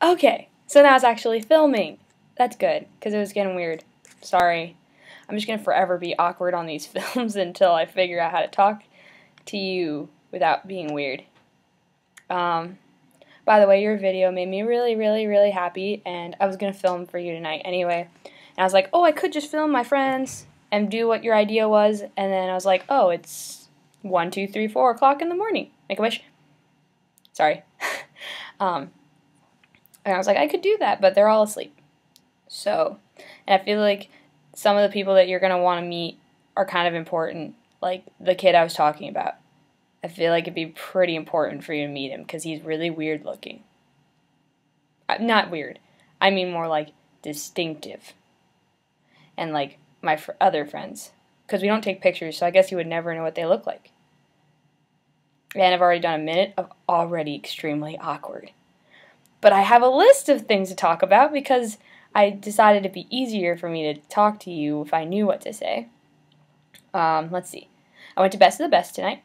Okay, so now it's actually filming. That's good, because it was getting weird. Sorry. I'm just going to forever be awkward on these films until I figure out how to talk to you without being weird. By the way, your video made me really, really, really happy, and I was going to film for you tonight anyway. And I was like, oh, I could just film my friends and do what your idea was, and then I was like, oh, it's 1, 2, 3, 4 o'clock in the morning. Make a wish. Sorry. And I was like, I could do that, but they're all asleep. So, and I feel like some of the people that you're going to want to meet are kind of important, like the kid I was talking about. I feel like it'd be pretty important for you to meet him because he's really weird looking. Not weird. I mean more like distinctive. And like my other friends. Because we don't take pictures, so I guess you would never know what they look like. And I've already done a minute of already extremely awkward. But I have a list of things to talk about because I decided it'd be easier for me to talk to you if I knew what to say. Let's see. I went to Best of the Best tonight,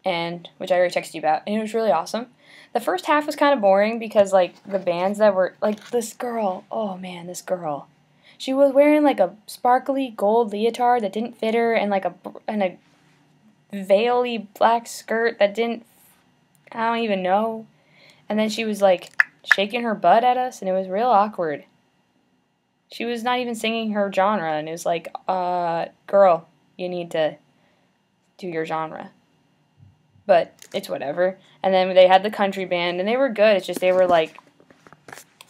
and which I already texted you about, and it was really awesome. The first half was kind of boring because, like, the bands that were, like, this girl, oh man, this girl. She was wearing, like, a sparkly gold leotard that didn't fit her, and, like, a veil-y black skirt that didn't, I don't even know. And then she was, like, shaking her butt at us, and it was real awkward. She was not even singing her genre, and it was like, girl, you need to do your genre. But it's whatever. And then they had the country band, and they were good. It's just they were like,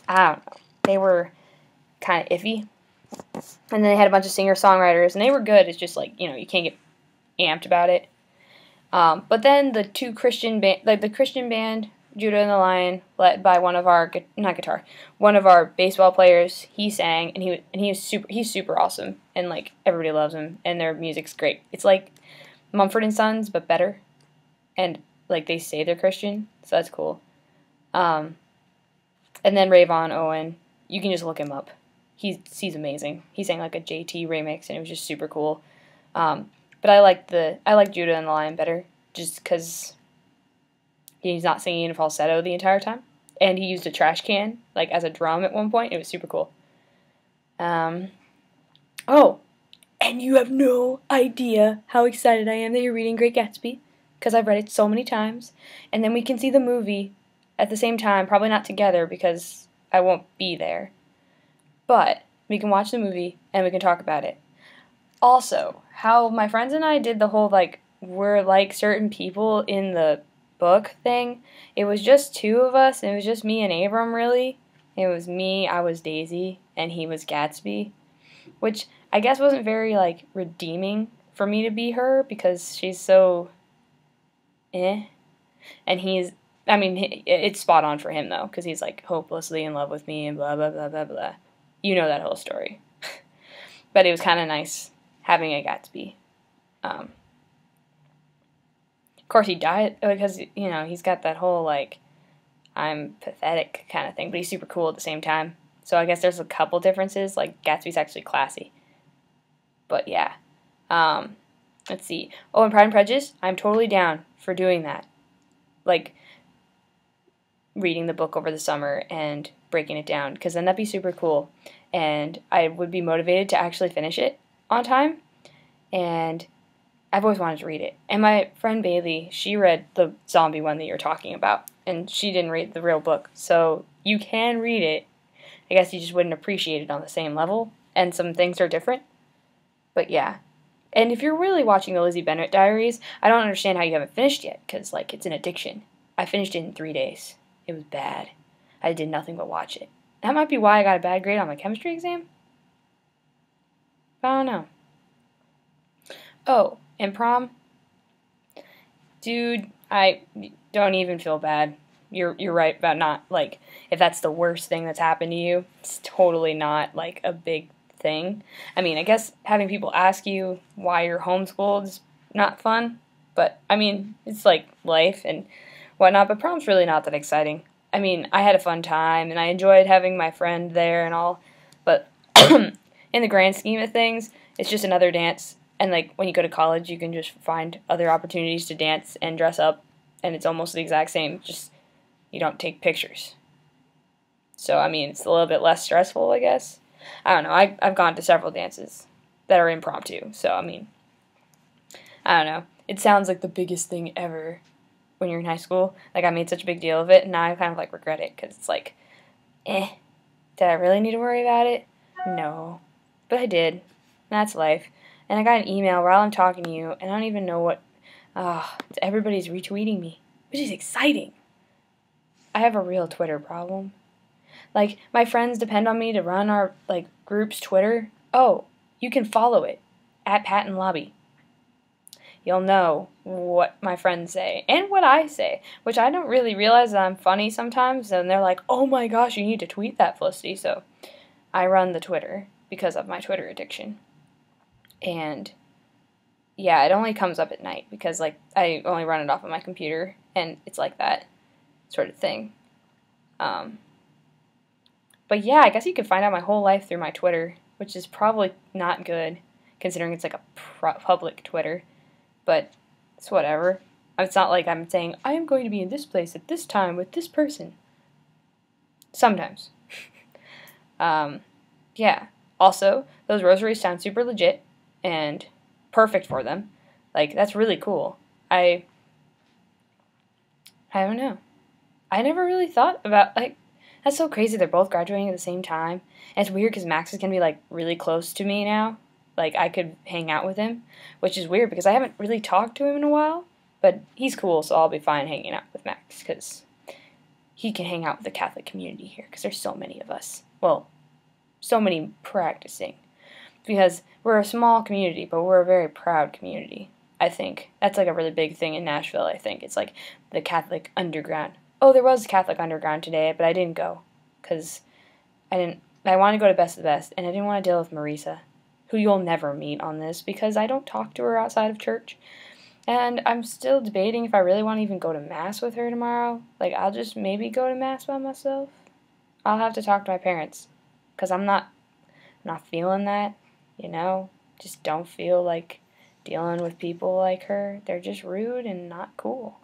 I don't know. They were kind of iffy. And then they had a bunch of singer-songwriters, and they were good. It's just like, you know, you can't get amped about it. But then the two Christian band, like the Christian band, Judah and the Lion, led by one of our one of our baseball players. He sang, and he's super awesome, and like everybody loves him, and their music's great. It's like Mumford & Sons, but better. And, like, they say they're Christian, so that's cool. And then Rayvon Owen, you can just look him up. He's amazing. He sang, like, a JT remix, and it was just super cool. But I like Judah and the Lion better, just because he's not singing in falsetto the entire time. And he used a trash can, like, as a drum at one point. It was super cool. Oh, and you have no idea how excited I am that you're reading Great Gatsby. Because I've read it so many times, and then we can see the movie at the same time, probably not together because I won't be there, but we can watch the movie and we can talk about it. Also, how my friends and I did the whole, like, we're like certain people in the book thing, it was just two of us, and it was just me and Abram, really. It was me, I was Daisy, and he was Gatsby, which I guess wasn't very, like, redeeming for me to be her, because she's so and it's spot on for him, though, because he's, like, hopelessly in love with me and blah, blah, blah, blah, blah. You know that whole story. But it was kind of nice having a Gatsby. Of course, he died because, you know, he's got that whole, like, I'm pathetic kind of thing, but he's super cool at the same time. So I guess there's a couple differences. Like, Gatsby's actually classy. But, yeah. Let's see. Oh, and Pride and Prejudice, I'm totally down for doing that. Like, reading the book over the summer and breaking it down, because then that'd be super cool. And I would be motivated to actually finish it on time. And I've always wanted to read it. And my friend Bailey, she read the zombie one that you're talking about. And she didn't read the real book. So you can read it. I guess you just wouldn't appreciate it on the same level. And some things are different. But yeah. And if you're really watching the Lizzie Bennet Diaries, I don't understand how you haven't finished yet, because, like, it's an addiction. I finished it in 3 days. It was bad. I did nothing but watch it. That might be why I got a bad grade on my chemistry exam. I don't know. Oh, and prom? Dude, I don't even feel bad. You're right about not, like, if that's the worst thing that's happened to you, it's totally not, like, a big thing. I mean, I guess having people ask you why you're homeschooled is not fun, but I mean, it's like life and whatnot, but prom's really not that exciting. I mean, I had a fun time and I enjoyed having my friend there and all, but in the grand scheme of things, it's just another dance, and like when you go to college, you can just find other opportunities to dance and dress up, and it's almost the exact same, just you don't take pictures. So, I mean, it's a little bit less stressful, I guess. I don't know. I've gone to several dances that are impromptu. So, I mean, I don't know. It sounds like the biggest thing ever when you're in high school. Like, I made such a big deal of it, and now I kind of, like, regret it because it's like, did I really need to worry about it? No. But I did. That's life. And I got an email while I'm talking to you, and I don't even know what, everybody's retweeting me, which is exciting. I have a real Twitter problem. Like, my friends depend on me to run our, like, group's Twitter. Oh, you can follow it, at Patton Lobby. You'll know what my friends say, and what I say, which I don't really realize that I'm funny sometimes, and they're like, oh my gosh, you need to tweet that, Felicity. So, I run the Twitter because of my Twitter addiction. And, yeah, it only comes up at night, because, like, I only run it off of my computer, and it's like that sort of thing. But yeah, I guess you could find out my whole life through my Twitter, which is probably not good, considering it's like a public Twitter. But it's whatever. It's not like I'm saying, I am going to be in this place at this time with this person. Sometimes. Yeah. Also, those rosaries sound super legit and perfect for them. Like, that's really cool. I don't know. I never really thought about, like, that's so crazy. They're both graduating at the same time. And it's weird because Max is going to be, like, really close to me now. Like, I could hang out with him, which is weird because I haven't really talked to him in a while. But he's cool, so I'll be fine hanging out with Max because he can hang out with the Catholic community here because there's so many of us. Well, so many practicing. Because we're a small community, but we're a very proud community, I think. That's, like, a really big thing in Nashville, I think. It's, like, the Catholic underground. Oh, there was Catholic Underground today, but I didn't go because I wanted to go to Best of the Best, and I didn't want to deal with Marisa, who you'll never meet on this because I don't talk to her outside of church. And I'm still debating if I really want to even go to Mass with her tomorrow. Like, I'll just maybe go to Mass by myself. I'll have to talk to my parents because I'm not feeling that, you know? Just don't feel like dealing with people like her. They're just rude and not cool.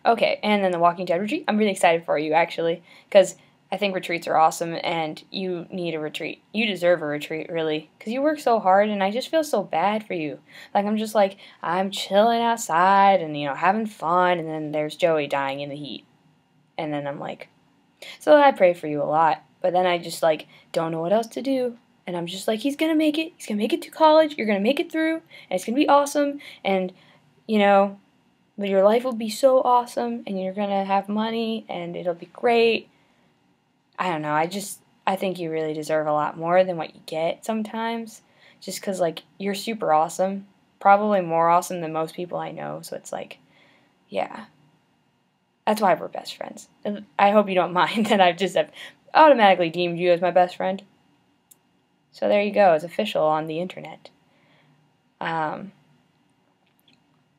Okay, and then the Walking Dead retreat. I'm really excited for you, actually, because I think retreats are awesome, and you need a retreat. You deserve a retreat, really, because you work so hard, and I just feel so bad for you. Like, I'm just like, I'm chilling outside and, having fun, and then there's Joey dying in the heat. And then I'm like, so I pray for you a lot, but then I just, like, don't know what else to do. And I'm just like, he's going to make it. He's going to make it to college. You're going to make it through, and it's going to be awesome, and, but your life will be so awesome, and you're going to have money, and it'll be great. I don't know, I think you really deserve a lot more than what you get sometimes, just because, like, you're super awesome, probably more awesome than most people I know, so it's like, yeah, that's why we're best friends. And I hope you don't mind that I've just automatically deemed you as my best friend. So there you go, it's official on the internet.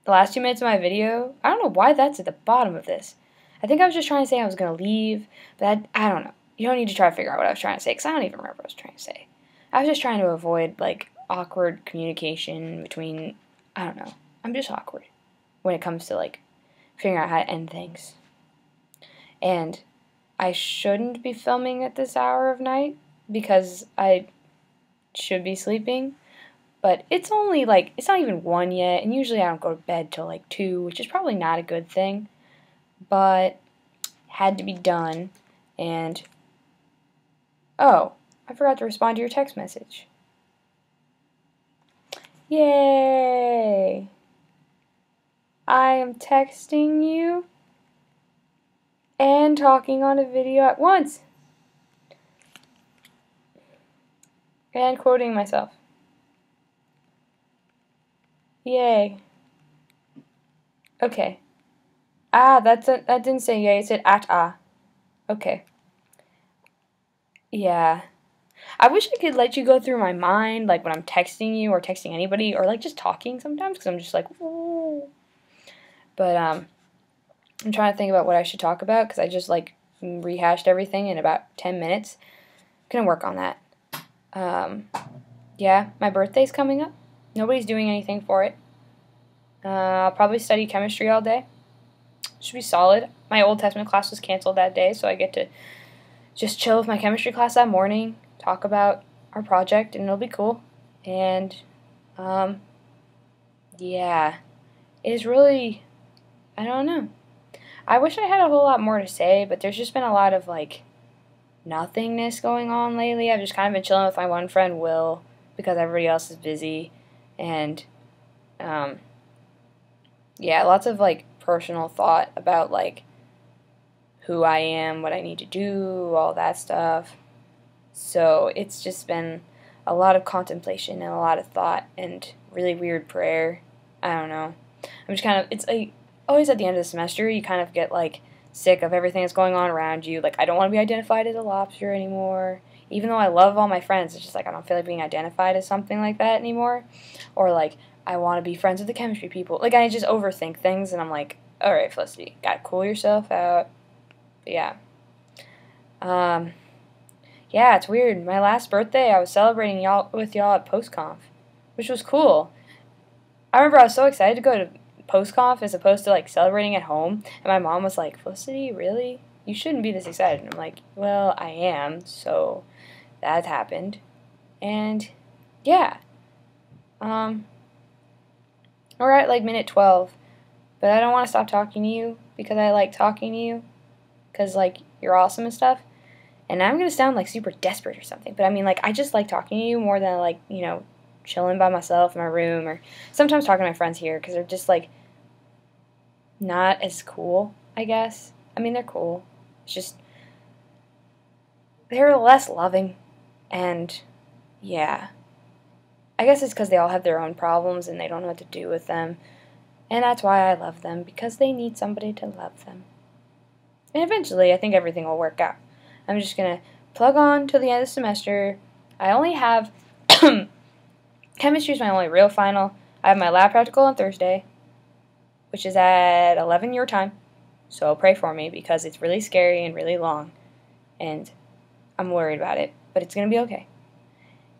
The last 2 minutes of my video, I don't know why that's at the bottom of this. I think I was just trying to say I was going to leave, but I don't know. You don't need to try to figure out what I was trying to say, because I don't even remember what I was trying to say. I was just trying to avoid, like, awkward communication between, I don't know. I'm just awkward when it comes to, like, figuring out how to end things. And I shouldn't be filming at this hour of night, because I should be sleeping. But it's only, like, it's not even 1 yet, and usually I don't go to bed till, like, 2, which is probably not a good thing. But had to be done, and, oh, I forgot to respond to your text message. Yay! I am texting you and talking on a video at once. And quoting myself. Yay. Okay. That didn't say yay, it said at. Okay. Yeah. I wish I could let you go through my mind, like, when I'm texting you or texting anybody, or, like, just talking sometimes, because I'm just like, ooh. But, I'm trying to think about what I should talk about, because I just, like, rehashed everything in about 10 minutes. Gonna work on that. Yeah, my birthday's coming up. Nobody's doing anything for it. I'll probably study chemistry all day. should be solid. My Old Testament class was canceled that day, so I get to just chill with my chemistry class that morning, talk about our project, and it'll be cool. And, yeah, it's really, I don't know. I wish I had a whole lot more to say, but there's just been a lot of, like, nothingness going on lately. I've just kind of been chilling with my one friend, Will, because everybody else is busy. And, yeah, lots of, like, personal thought about, like, who I am, what I need to do, all that stuff. So it's just been a lot of contemplation and a lot of thought and really weird prayer. I don't know. I'm just kind of, it's like, always at the end of the semester, you kind of get, like, sick of everything that's going on around you. Like, I don't want to be identified as a lobster anymore. Even though I love all my friends, it's just like I don't feel like being identified as something like that anymore. Or, like, I want to be friends with the chemistry people. Like, I just overthink things, and I'm like, alright, Felicity, gotta cool yourself out. But yeah. Yeah, it's weird. My last birthday, I was celebrating with y'all at PostConf, which was cool. I remember I was so excited to go to PostConf as opposed to, like, celebrating at home, and my mom was like, Felicity, really? You shouldn't be this excited. And I'm like, well, I am, so that happened. And, yeah. We're at, like, minute 12, but I don't want to stop talking to you because I like talking to you because, like, you're awesome and stuff. And I'm going to sound, like, super desperate or something, but I mean, like, I just like talking to you more than, like, you know, chilling by myself in my room, or sometimes talking to my friends here because they're just, like, not as cool, I guess. I mean, they're cool. It's just, they're less loving, and, yeah. I guess it's because they all have their own problems and they don't know what to do with them, and that's why I love them, because they need somebody to love them. And eventually, I think everything will work out. I'm just going to plug on till the end of the semester. I only have chemistry is my only real final. I have my lab practical on Thursday, which is at 11 your time. So pray for me because it's really scary and really long. And I'm worried about it. But it's going to be okay.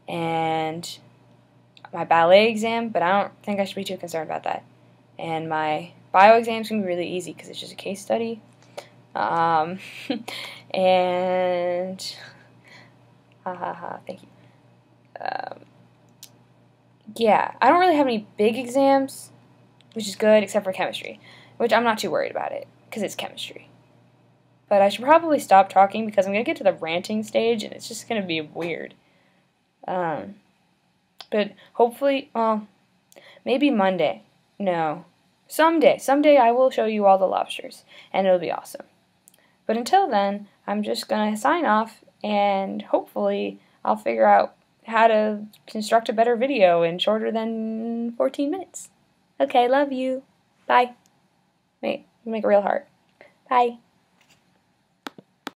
And my ballet exam, but I don't think I should be too concerned about that. And my bio exam is going to be really easy because it's just a case study. And thank you. Yeah, I don't really have any big exams, which is good, except for chemistry, which I'm not too worried about it, because it's chemistry. But I should probably stop talking, because I'm going to get to the ranting stage, and it's just going to be weird. But hopefully, well, maybe Monday. No. Someday I will show you all the lobsters, and it'll be awesome. But until then, I'm just going to sign off, and hopefully I'll figure out how to construct a better video in shorter than 14 minutes. Okay, love you. Bye. Wait, make a real heart. Bye.